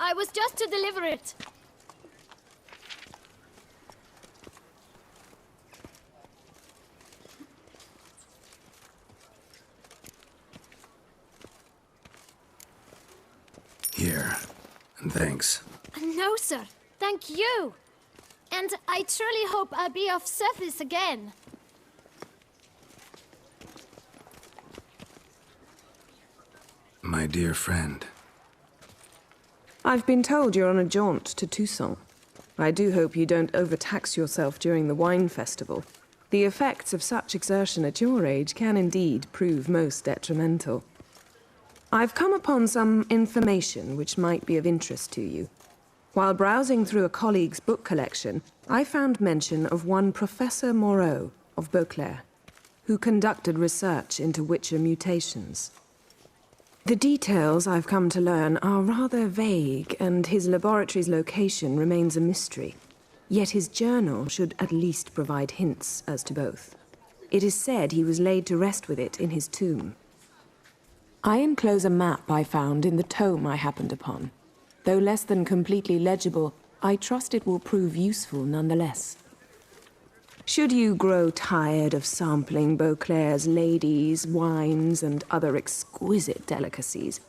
I was just to deliver it. Here. And thanks. No, sir. Thank you. And I truly hope I'll be of service again. My dear friend. I've been told you're on a jaunt to Toussaint. I do hope you don't overtax yourself during the wine festival. The effects of such exertion at your age can indeed prove most detrimental. I've come upon some information which might be of interest to you. While browsing through a colleague's book collection, I found mention of one Professor Moreau of Beauclair, who conducted research into Witcher mutations. The details I've come to learn are rather vague, and his laboratory's location remains a mystery. Yet his journal should at least provide hints as to both. It is said he was laid to rest with it in his tomb. I enclose a map I found in the tome I happened upon. Though less than completely legible, I trust it will prove useful nonetheless. Should you grow tired of sampling Beauclair's ladies, wines, and other exquisite delicacies,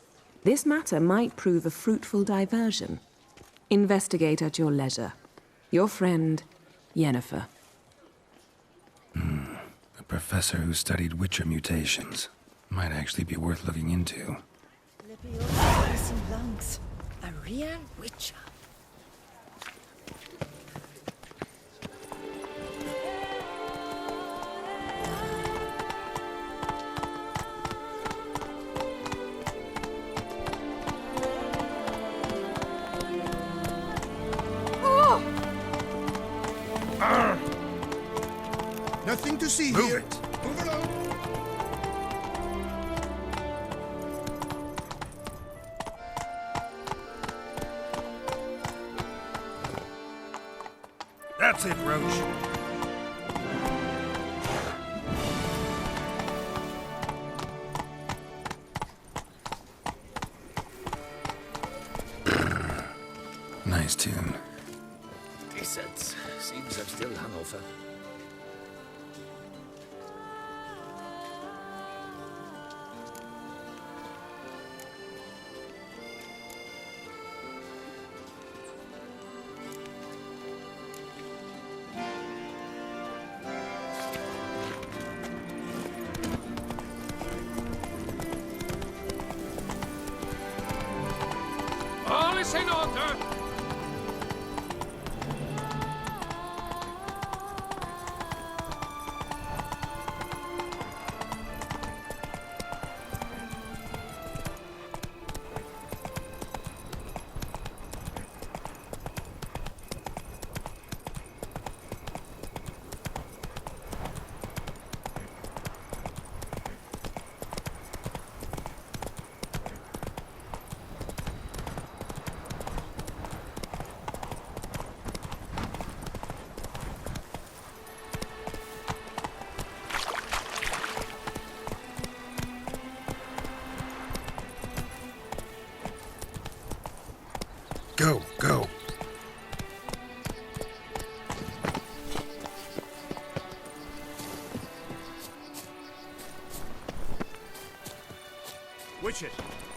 this matter might prove a fruitful diversion. Investigate at your leisure. Your friend, Yennefer. A professor who studied Witcher mutations. Might actually be worth looking into. Lungs. A real Witcher. Nothing to see Move here. it. Move along. That's it, Roach. Nice tune. Decent. Seems I'm still hungover. All is in order. Go, go. Witcher,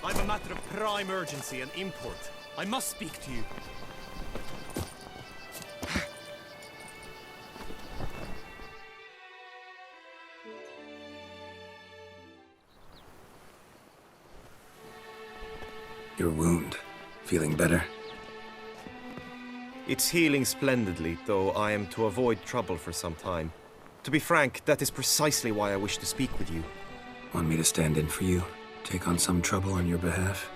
I've a matter of prime urgency and import. I must speak to you. Your wound. Feeling better? It's healing splendidly, though I am to avoid trouble for some time. To be frank, that is precisely why I wish to speak with you. Want me to stand in for you? Take on some trouble on your behalf?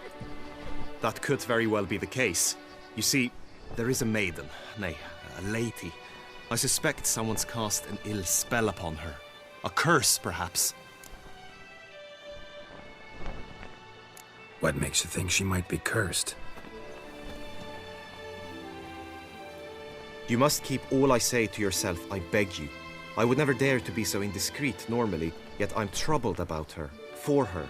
That could very well be the case. You see, there is a maiden, nay, a lady. I suspect someone's cast an ill spell upon her. A curse, perhaps. What makes you think she might be cursed? You must keep all I say to yourself, I beg you. I would never dare to be so indiscreet normally, yet I'm troubled about her, for her.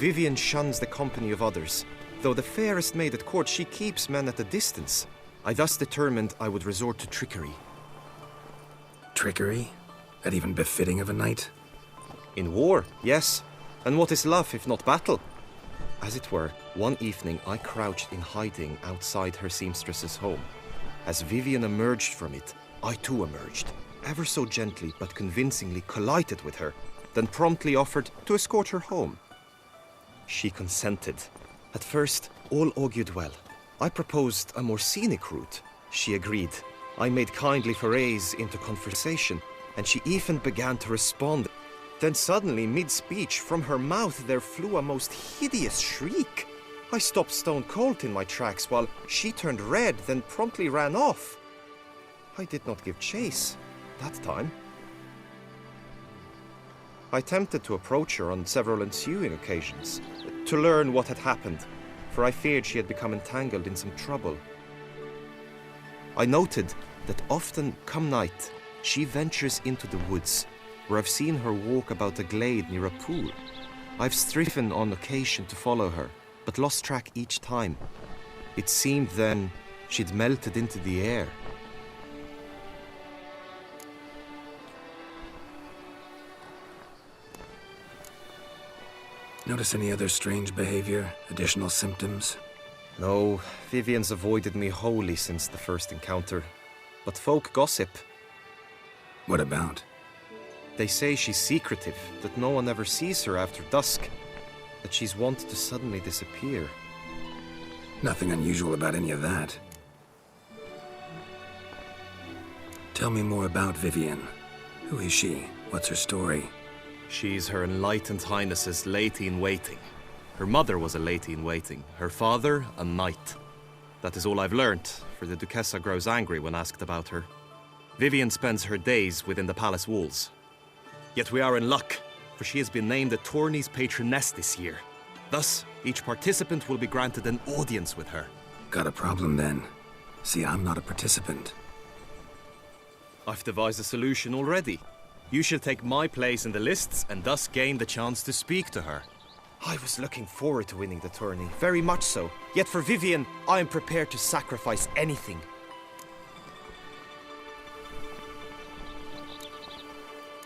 Vivian shuns the company of others. Though the fairest maid at court, she keeps men at a distance. I thus determined I would resort to trickery. Trickery? That even befitting of a knight? In war, yes. And what is love if not battle? As it were, one evening I crouched in hiding outside her seamstress's home. As Vivian emerged from it, I too emerged, ever so gently but convincingly collided with her, then promptly offered to escort her home. She consented. At first, all augured well. I proposed a more scenic route. She agreed. I made kindly forays into conversation, and she even began to respond. Then suddenly, mid-speech, from her mouth there flew a most hideous shriek. I stopped stone cold in my tracks while she turned red, then promptly ran off. I did not give chase that time. I attempted to approach her on several ensuing occasions, to learn what had happened, for I feared she had become entangled in some trouble. I noted that often, come night, she ventures into the woods, where I've seen her walk about a glade near a pool. I've striven on occasion to follow her, but lost track each time. It seemed then she'd melted into the air. Notice any other strange behavior? Additional symptoms? No, Vivian's avoided me wholly since the first encounter. But folk gossip. What about? They say she's secretive, that no one ever sees her after dusk, that she's wont to suddenly disappear. Nothing unusual about any of that. Tell me more about Vivian. Who is she? What's her story? She's Her Enlightened Highness's lady-in-waiting. Her mother was a lady-in-waiting, her father a knight. That is all I've learnt, for the Duchessa grows angry when asked about her. Vivian spends her days within the palace walls. Yet we are in luck, for she has been named the tourney's patroness this year. Thus, each participant will be granted an audience with her. Got a problem then. See, I'm not a participant. I've devised a solution already. You shall take my place in the lists and thus gain the chance to speak to her. I was looking forward to winning the tourney, very much so. Yet for Vivian, I am prepared to sacrifice anything.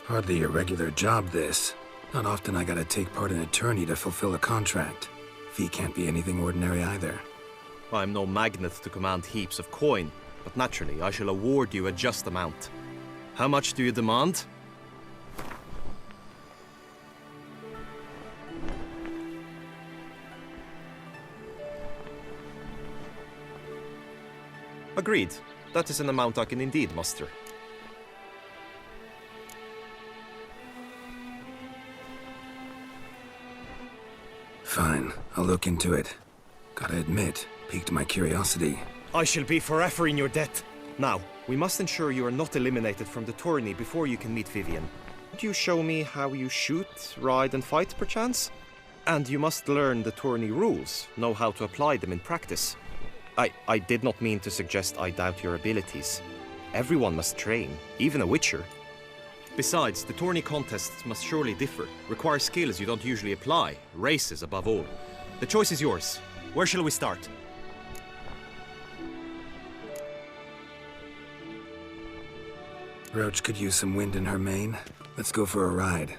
Hardly a regular job, this. Not often I gotta take part in a tourney to fulfill a contract. Fee can't be anything ordinary either. I'm no magnet to command heaps of coin, but naturally I shall award you a just amount. How much do you demand? Agreed. That is an amount I can indeed muster. Fine, I'll look into it. Gotta admit, piqued my curiosity. I shall be forever in your debt. Now, we must ensure you are not eliminated from the tourney before you can meet Vivian. Could you show me how you shoot, ride and fight, perchance? And you must learn the tourney rules, know how to apply them in practice. I did not mean to suggest I doubt your abilities. Everyone must train, even a witcher. Besides, the tourney contests must surely differ, require skills you don't usually apply, races above all. The choice is yours. Where shall we start? Roach could use some wind in her mane. Let's go for a ride.